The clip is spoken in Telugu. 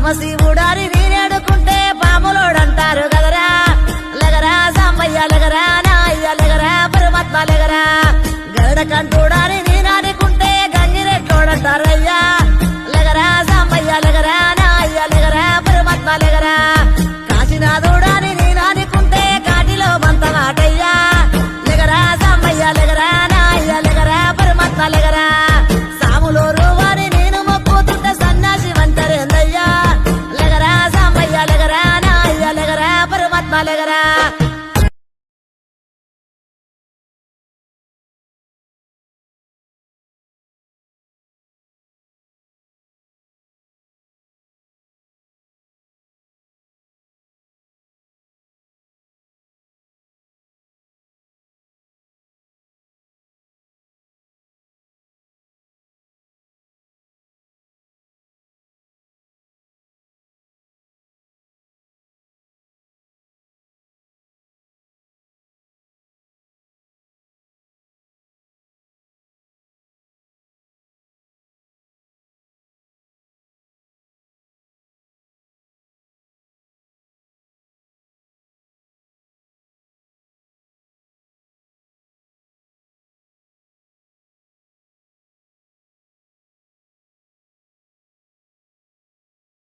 పరమశివుడారి నేనేడుకుంటే పాములోడంటారు కదరా లగరా సాంబయ్య లగరా నాయ్య లగరా పరమాత్మ లగరా గరుడ కంటూడారి నేనాడుకుంటే గంగిరెట్లోడంటారయ్యా లగరా సాంబయ్య లగరా నాయ్య లగరా పరమాత్మ లగరా